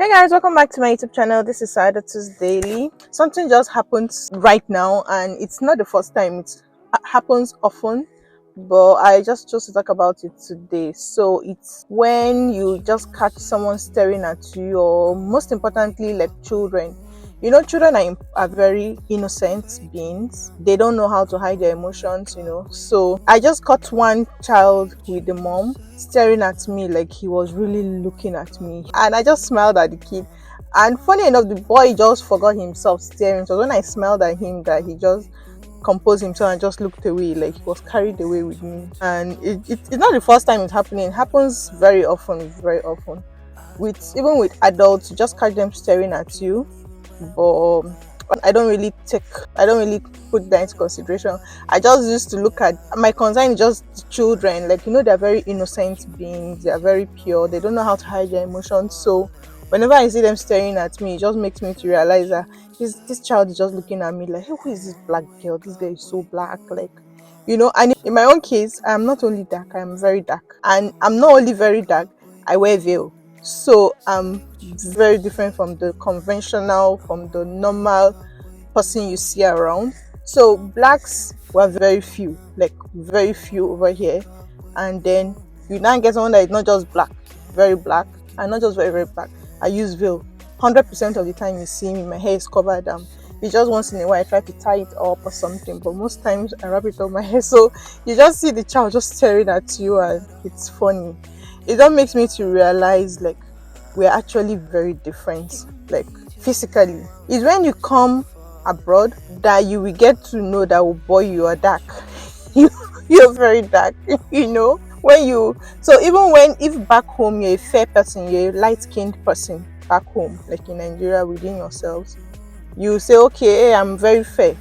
Hey guys, welcome back to my YouTube channel. This is Saadatusdaily. Something just happened right now, and it's not the first time. It happens often, but I just chose to talk about it today. So it's when you just catch someone staring at you, or most importantly, like children. You know, children are very innocent beings. They don't know how to hide their emotions, So I just caught one child with the mom staring at me like he was really looking at me. And I just smiled at the kid. And funny enough, the boy just forgot himself staring. So when I smiled at him, that he just composed himself and just looked away, like he was carried away with me. And it's not the first time it's happening. It happens very often, even with adults. You just catch them staring at you, but I don't really put that into consideration. I just used to look at my concern is just children. Like, they're very innocent beings, they are very pure, they don't know how to hide their emotions. So whenever I see them staring at me, it just makes me to realize that this child is just looking at me like, hey, who is this black girl? This girl is so black, like, and in my own case, I'm not only dark, I'm very dark. And I'm not only very dark, I wear veil. So I'm very different from the normal person you see around. So blacks were very few, like very few over here. And then you now get someone that is not just black, very black, and not just very, very black. I use veil. 100% of the time you see me, my hair is covered. It's just once in a while I try to tie it up or something, but most times I wrap it on my hair. So you just see the child just staring at you, and it's funny. It just makes me to realize, like, we're actually very different, like physically. It's when you come abroad that you will get to know that, oh boy, you are dark. You're very dark. When you so even when if back home you're a fair person, you're a light-skinned person back home, like in Nigeria, within yourselves, you say, okay, hey, I'm very fair.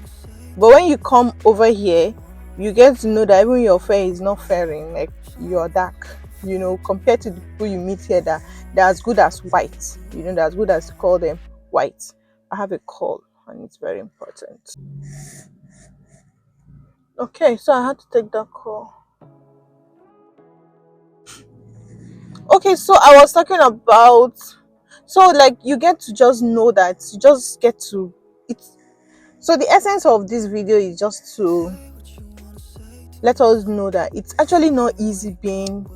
But when you come over here, you get to know that even your fair is not fairing, like you're dark, compared to the people you meet here that they're as good as white, they're as good as to call them white. I have a call and it's very important. Okay, so I had to take that call. Okay, so I was talking about, so like you get to just know that you just get to it's so the essence of this video is just to let us know that it's actually not easy being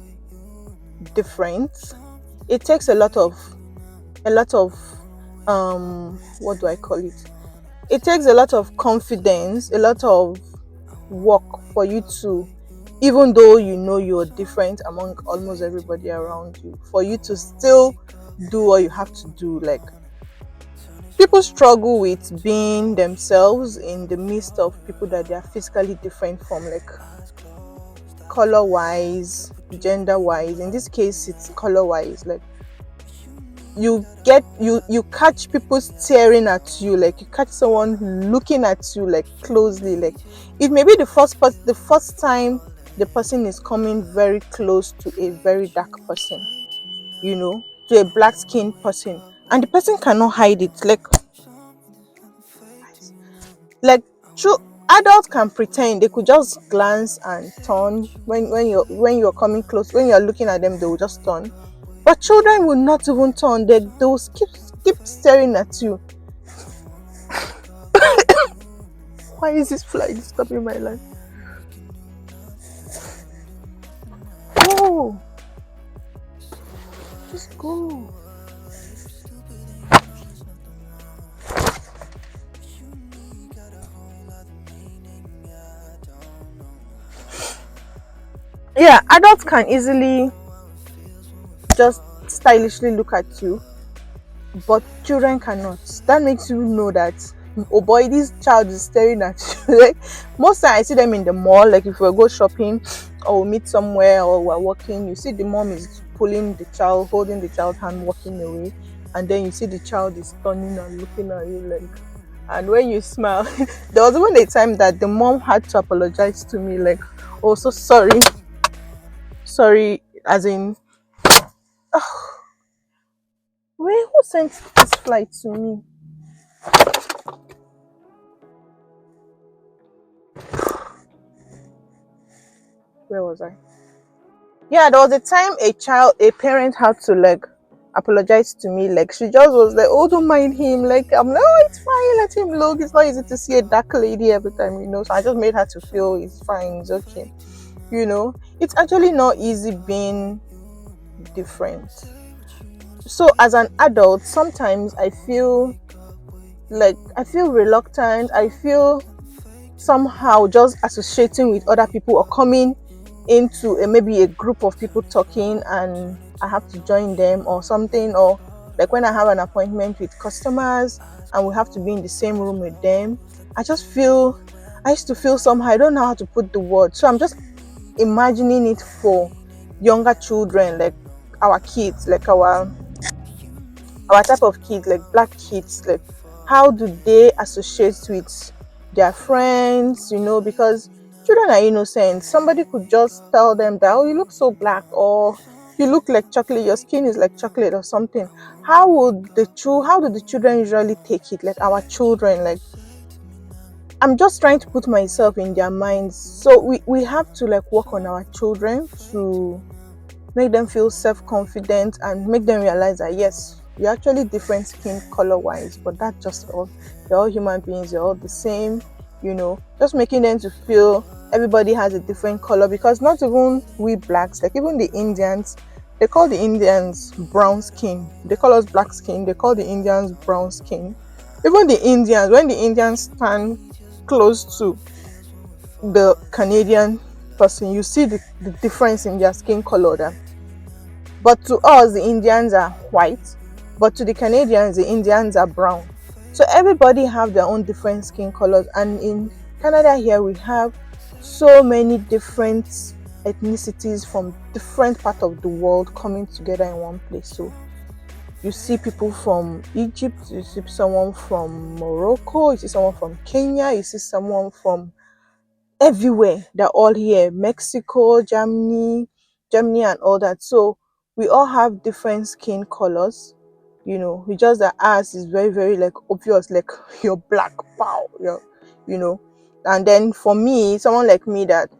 different. It takes a lot of what do I call it? It takes a lot of confidence, a lot of work for you to, even though you're different among almost everybody around you, for you to still do what you have to do. Like, people struggle with being themselves in the midst of people that they are physically different from, like color wise, gender wise. In this case, it's color wise. Like, you catch people staring at you, like you catch someone looking at you like closely, like it may be the first time the person is coming very close to a very dark person, to a black skinned person, and the person cannot hide it. Like true adults can pretend, they could just glance and turn when you're coming close, when you're looking at them, they will just turn. But children will not even turn. They will keep staring at you. Why is this fly disturbing my life? Go. Just go. Yeah, adults can easily just stylishly look at you, but children cannot. That makes you know that, oh boy, this child is staring at you. Like, most times I see them in the mall, like if we go shopping or we meet somewhere or we're walking, you see the mom is pulling the child, holding the child's hand, walking away, and then you see the child is turning and looking at you, like, and when you smile, there was even a time that the mom had to apologize to me, like, oh, so sorry, as in, who sent this flight to me? Where was I? Yeah, there was a time a parent had to, like, apologized to me. Like she just was like, "Oh, don't mind him." Like I'm like, "Oh, it's fine. Let him look. It's not easy to see a dark lady every time, you know." So I just made her to feel it's fine, it's okay. You know, it's actually not easy being different. So as an adult, sometimes I feel reluctant. I feel somehow just associating with other people or coming into maybe a group of people talking and I have to join them or something, or like when I have an appointment with customers and we have to be in the same room with them. I used to feel somehow, I don't know how to put the word. So I'm just imagining it for younger children, like our kids, like our type of kids, like black kids, like how do they associate with their friends, you know, because children are innocent. Somebody could just tell them that, oh, you look so black, or you look like chocolate, your skin is like chocolate or something. How do the children usually take it? Like our children, like I'm just trying to put myself in their minds. So we have to like work on our children to make them feel self-confident and make them realize that yes, you're actually different skin color wise, but that's just all. You're all human beings, you're all the same, you know. Just making them to feel everybody has a different color, because not even we blacks, like even the Indians, they call the Indians brown skin. They call us black skin, they call the Indians brown skin. Even the Indians, when the Indians stand close to the Canadian person, you see the difference in their skin color there. But to us, the Indians are white, but to the Canadians, the Indians are brown. So everybody have their own different skin colors. And in Canada here, we have so many different ethnicities from different parts of the world coming together in one place. So you see people from Egypt, you see someone from Morocco, you see someone from Kenya, you see someone from everywhere. They're all here. Mexico, Germany and all that. So we all have different skin colors. You know, we just that ours is very, very like obvious, like you're black, pow, you know. And then for me, someone like me that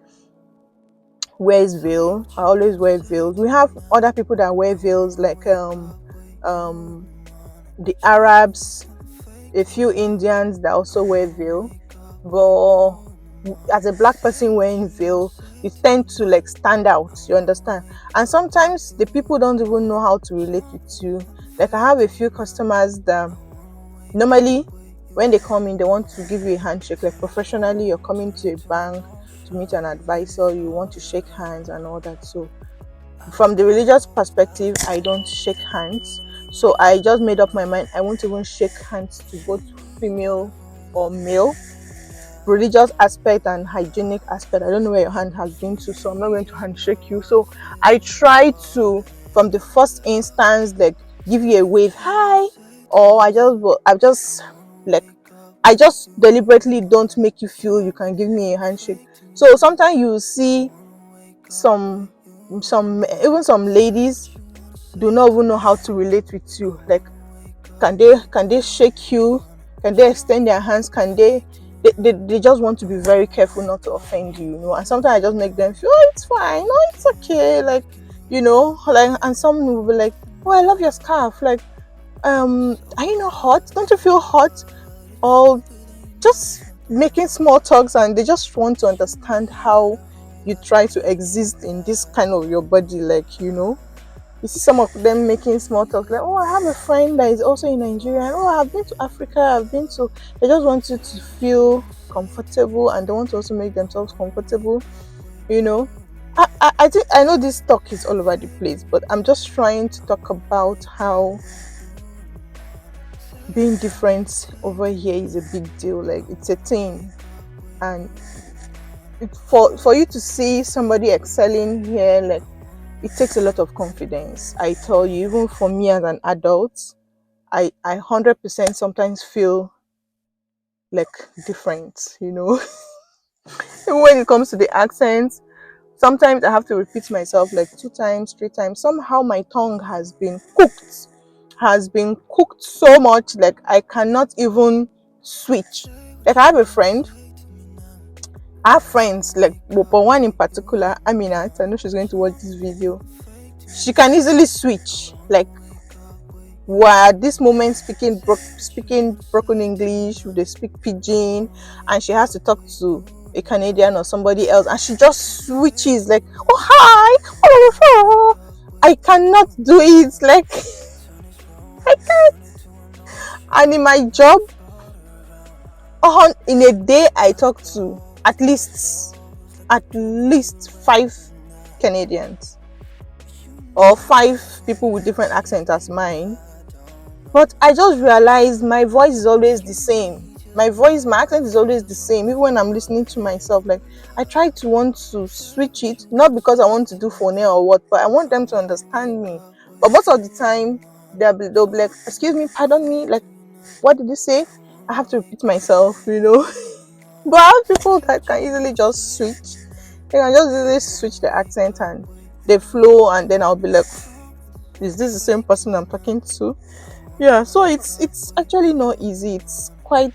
wears veil, I always wear veils. We have other people that wear veils, like um the Arabs, a few Indians that also wear veil. But as a black person wearing veil, you tend to like stand out, you understand? And sometimes the people don't even know how to relate with you. Like I have a few customers that normally when they come in, they want to give you a handshake. Like professionally, you're coming to a bank to meet an advisor, you want to shake hands and all that. So from the religious perspective, I don't shake hands. So I just made up my mind, I won't even shake hands to both female or male. Religious aspect and hygienic aspect, I don't know where your hand has been to, so I'm not going to handshake you. So I try to, from the first instance, like give you a wave, hi, or like I just deliberately don't make you feel you can give me a handshake. So sometimes you see some even some ladies do not even know how to relate with you. Like can they shake you, can they extend their hands, can they just want to be very careful not to offend you, you know. And sometimes I just make them feel, oh, it's fine, no, it's okay, like, you know, like. And some will be like, oh, I love your scarf, like, are you not hot, don't you feel hot? Or just making small talks, and they just want to understand how you try to exist in this kind of your body, like, you know. You see some of them making small talk, like, oh, I have a friend that is also in Nigeria, and oh, I've been to Africa, they just want you to feel comfortable, and they want to also make themselves comfortable, you know. I think I know this talk is all over the place, but I'm just trying to talk about how being different over here is a big deal. Like it's a thing, and for you to see somebody excelling here, like it takes a lot of confidence. I tell you, even for me as an adult, I 100% sometimes feel like different, you know. Even when it comes to the accents, sometimes I have to repeat myself like 2 times, 3 times. Somehow my tongue has been cooked so much, like I cannot even switch. Like I have friends, like, but one in particular, Aminat, I know she's going to watch this video. She can easily switch, like were at this moment speaking broken English, they speak pidgin, and she has to talk to a Canadian or somebody else, and she just switches like, oh hi, oh, I cannot do it, like I can't. And in my job, in a day I talk to at least 5 Canadians or 5 people with different accents as mine. But I just realized my voice is always the same. My accent is always the same, even when I'm listening to myself. Like, I try to want to switch it, not because I want to do phone or what, but I want them to understand me. But most of the time, they'll be like, excuse me, pardon me, like, what did you say? I have to repeat myself. But I have people that can easily just switch. They can just easily switch the accent and they flow, and then I'll be like, is this the same person I'm talking to? Yeah, so it's actually not easy. It's quite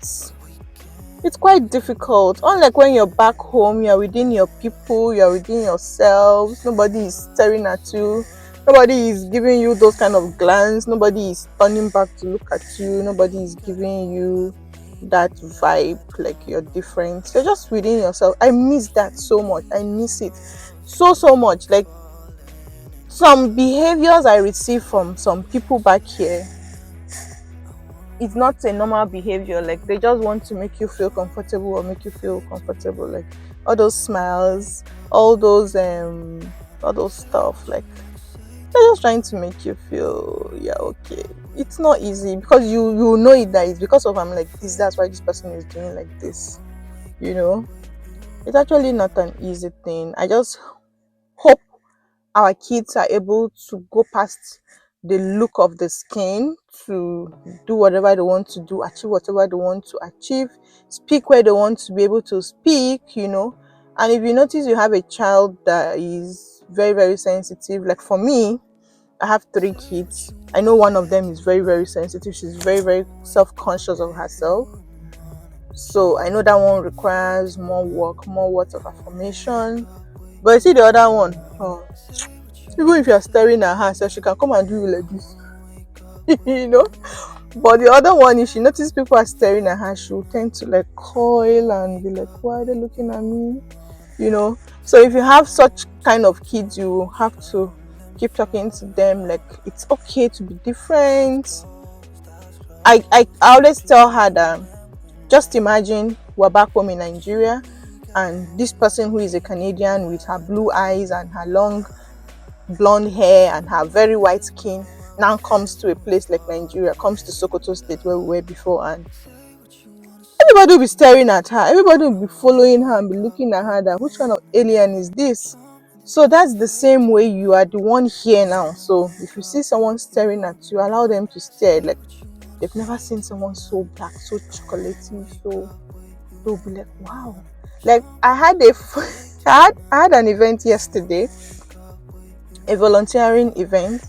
difficult. Unlike when you're back home, you're within your people, you're within yourselves, nobody is staring at you, nobody is giving you those kind of glance, nobody is turning back to look at you, nobody is giving you that vibe like you're different. You're just within yourself. I miss that so much. I miss it so much. Like, some behaviors I receive from some people back here, it's not a normal behavior. Like, they just want to make you feel comfortable or make you feel comfortable. Like, all those smiles, all those stuff, like, they're just trying to make you feel, yeah, okay. It's not easy, because you know it, that it's because of I'm like this, that's why this person is doing like this. It's actually not an easy thing. I just hope our kids are able to go past the look of the skin, to do whatever they want to do, achieve whatever they want to achieve, speak where they want to be able to speak. And if you notice you have a child that is very, very sensitive, like for me, I have 3 kids. I know one of them is very, very sensitive. She's very, very self-conscious of herself. So I know that one requires more work, more words of affirmation. But you see the other one, even if you're staring at her, so she can come and do you like this. you know. But the other one, if she notices people are staring at her, she will tend to like coil and be like, why are they looking at me? So if you have such kind of kids, you have to keep talking to them like it's okay to be different. I always tell her that, just imagine we're back home in Nigeria, and this person who is a Canadian with her blue eyes and her long blonde hair and her very white skin now comes to a place like Nigeria, comes to Sokoto State where we were before, and everybody will be staring at her, everybody will be following her and be looking at her, that which kind of alien is this? So that's the same way you are the one here now. So if you see someone staring at you, allow them to stare. Like, they've never seen someone so black, so chocolatey, so they'll be like, wow. Like, I had I had an event yesterday, a volunteering event,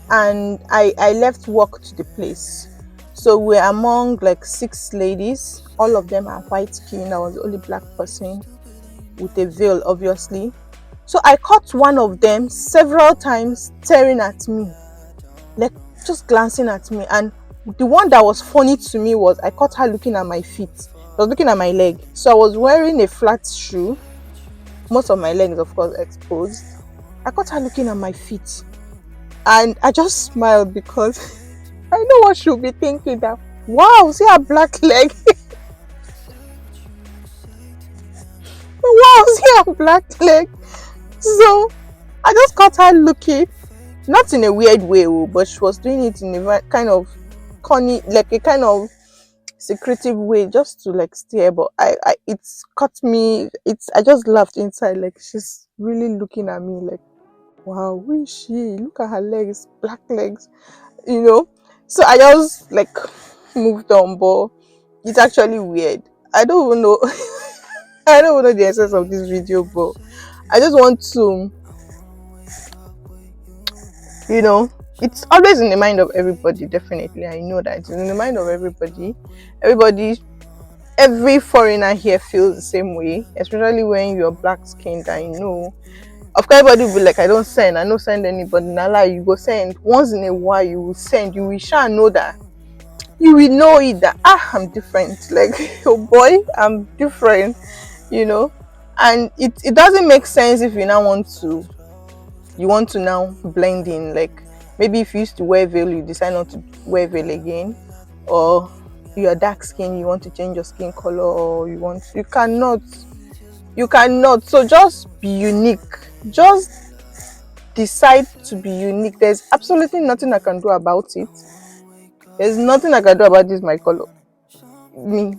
and I left work to the place. So we're among like 6 ladies. All of them are white skin. I was the only black person with a veil, obviously. So I caught one of them several times staring at me, like just glancing at me. And the one that was funny to me was I caught her looking at my feet. I was looking at my leg. So I was wearing a flat shoe. Most of my legs, of course, exposed. I caught her looking at my feet. And I just smiled, because I know what she'll be thinking, that, wow, see her black leg. Wow, see her black leg. So I just caught her looking, not in a weird way, but she was doing it in a kind of corny, like a kind of secretive way, just to like stare. But it's caught me. I just laughed inside, like she's really looking at me, like, wow, who is she? Look at her legs, black legs. So I just like moved on, but it's actually weird. I don't even know. I don't even know the essence of this video, but I just want to, it's always in the mind of everybody. Definitely, I know that it's in the mind of everybody. Every foreigner here feels the same way, especially when you're black skinned. I know Of course, everybody will be like, I don't send, I don't send anybody. Now, like, you go send once in a while, you will send, you will shall know that, you will know it that, I'm different. Like, oh boy, I'm different, you know. And it doesn't make sense if you now want to now blend in. Like, maybe if you used to wear veil, you decide not to wear veil again, or you are dark skin, you want to change your skin color, or you cannot. So just be unique. Just decide to be unique. There's absolutely nothing I can do about it. There's nothing I can do about this my color. Me,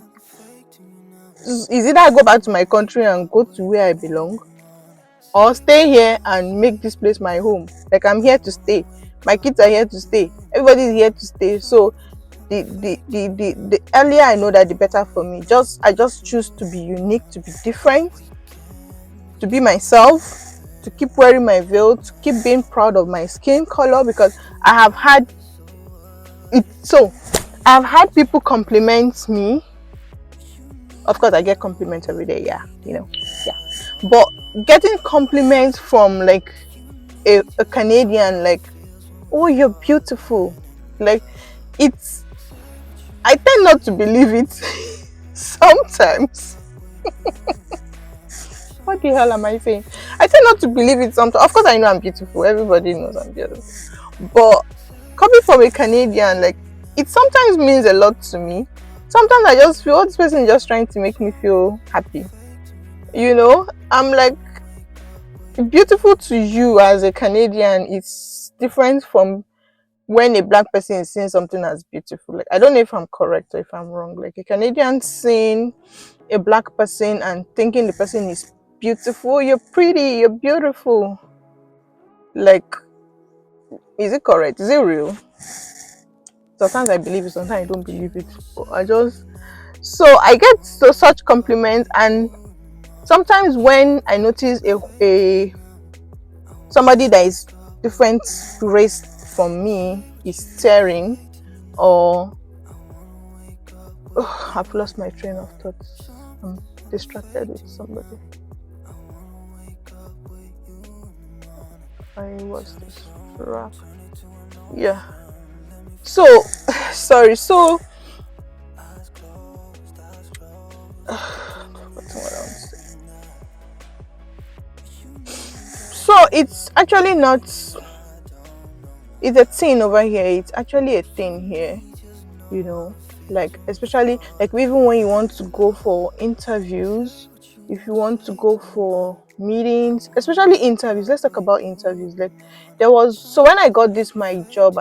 is either I go back to my country and go to where I belong, or stay here and make this place my home. Like, I'm here to stay. My kids are here to stay. Everybody is here to stay. So the earlier I know that, the better for me. I just choose to be unique, to be different, to be myself, to keep wearing my veil, to keep being proud of my skin color, because I have had it. So I've had people compliment me. Of course, I get compliments every day, yeah, yeah. But getting compliments from like a Canadian, like, oh, you're beautiful, like, it's, I tend not to believe it sometimes. What the hell am I saying? I tend not to believe it sometimes. Of course, I know I'm beautiful. Everybody knows I'm beautiful. But coming from a Canadian, like, it sometimes means a lot to me. Sometimes I just feel, oh, this person is just trying to make me feel happy. You know, I'm like, beautiful to you as a Canadian is different from when a black person is seeing something as beautiful. Like, I don't know if I'm correct or if I'm wrong. Like, a Canadian seeing a black person and thinking the person is beautiful, you're pretty, you're beautiful. Like, is it correct? Is it real? Sometimes I believe it, sometimes I don't believe it. But I get such compliments, and sometimes when I notice a somebody that is different race from me is staring, or I've lost my train of thought. I'm distracted with somebody. I was distracted. Yeah. So, sorry. So, so it's actually not. It's a thing over here. It's actually a thing here. You know, like, especially like, even when you want to go for interviews, if you want to go for meetings, especially interviews. Let's talk about interviews. Like, so when I got my job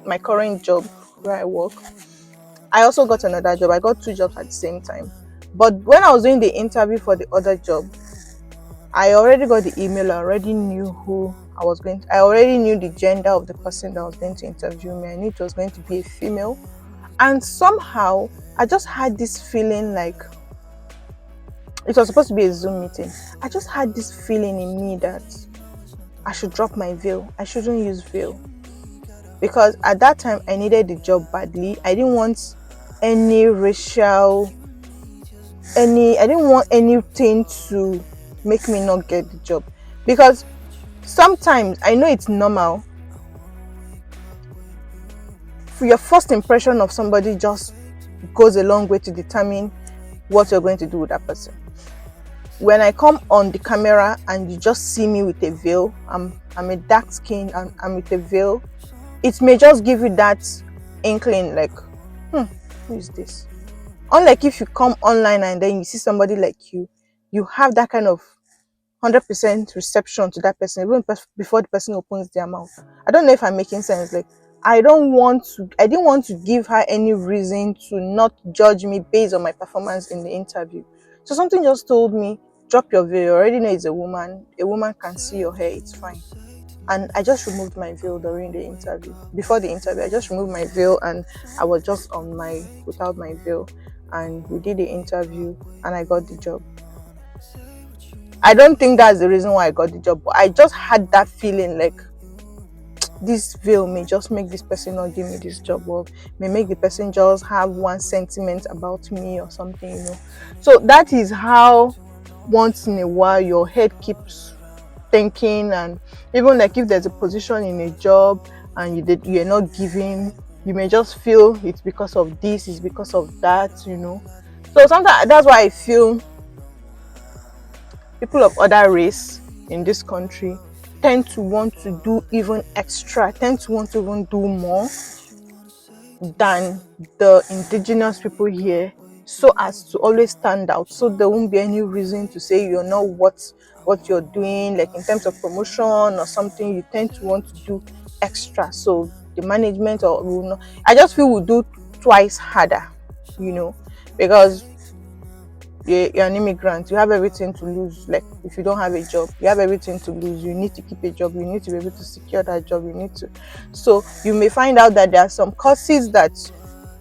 my current job where I work, I also got another job. I got two jobs at the same time. But when I was doing the interview for the other job, I already got the email. I already knew who I already knew the gender of the person that was going to interview me. I knew it was going to be a female. And somehow I just had this feeling, like, it was supposed to be a Zoom meeting. I just had this feeling in me that I should drop my veil. I shouldn't use veil. Because at that time I needed the job badly. I didn't want I didn't want anything to make me not get the job. Because sometimes, I know it's normal, for your first impression of somebody just goes a long way to determine what you're going to do with that person. When I come on the camera and you just see me with a veil, I'm a dark skin and I'm with a veil, it may just give you that inkling, like, who is this? Unlike if you come online and then you see somebody like you have that kind of 100% reception to that person even before the person opens their mouth. I don't know if I'm making sense. Like, I didn't want to give her any reason to not judge me based on my performance in the interview. So something just told me, drop your veil. You already know it's a woman. A woman can see your hair. It's fine. And I just removed my veil during the interview. Before the interview, I just removed my veil and I was just without my veil. And we did the interview and I got the job. I don't think that's the reason why I got the job, but I just had that feeling, like, this veil may just make this person not give me this job, or may make the person just have one sentiment about me or something, So that is how once in a while your head keeps thinking. And even like if there's a position in a job and you're not giving, you may just feel it's because of this, it's because of that, so sometimes that's why I feel people of other race in this country tend to want to do even extra, tend to want to even do more than the indigenous people here, so as to always stand out, so there won't be any reason to say you're not what you're doing, like in terms of promotion or something. You tend to want to do extra, so the management or will not, I just feel will do twice harder, because you're an immigrant, you have everything to lose. Like if you don't have a job, you have everything to lose. You need to keep a job, you need to be able to secure that job, you need to. So you may find out that there are some courses that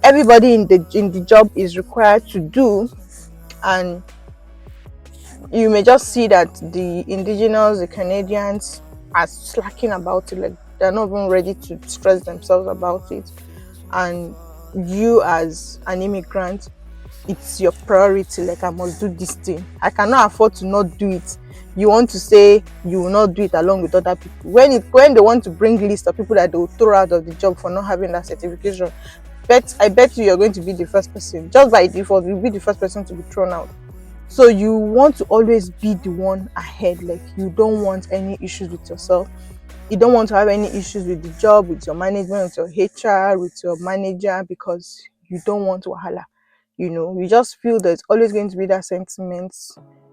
everybody in the job is required to do, and you may just see that the indigenous, the Canadians, are slacking about it. Like they're not even ready to stress themselves about it, and you as an immigrant, it's your priority. Like, I must do this thing, I cannot afford to not do it. You want to say you will not do it along with other people. When they want to bring list of people that they will throw out of the job for not having that certification, I bet you're going to be the first person. Just by default, you'll be the first person to be thrown out. So you want to always be the one ahead. Like, you don't want any issues with yourself, you don't want to have any issues with the job, with your management, with your HR, with your manager, because you don't want wahala. You just feel there's always going to be that sentiment.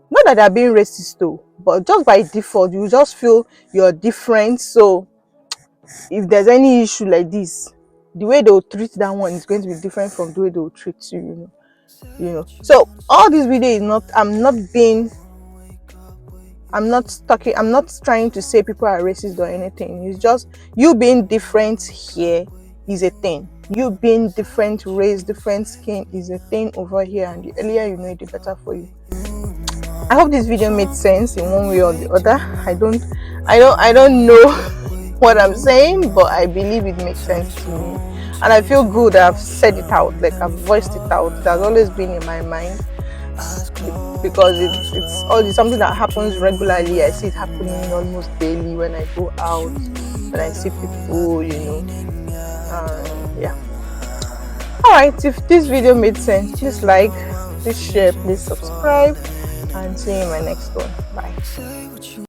Not that they're being racist though, but just by default, you just feel you're different. So if there's any issue like this, the way they'll treat that one is going to be different from the way they'll treat you. So all this video is not, I'm not trying to say people are racist or anything. It's just you being different here is a thing. You being different race, different skin is a thing over here, and the earlier you know it, the better for you. I hope this video made sense in one way or the other. I don't know what I'm saying, but I believe it makes sense to me, and I feel good I've said it out. Like, I've voiced it out. It has always been in my mind, because it's something that happens regularly. I see it happening almost daily when I go out, when I see people, yeah. Alright, if this video made sense, please like, please share, please subscribe, and see you in my next one. Bye.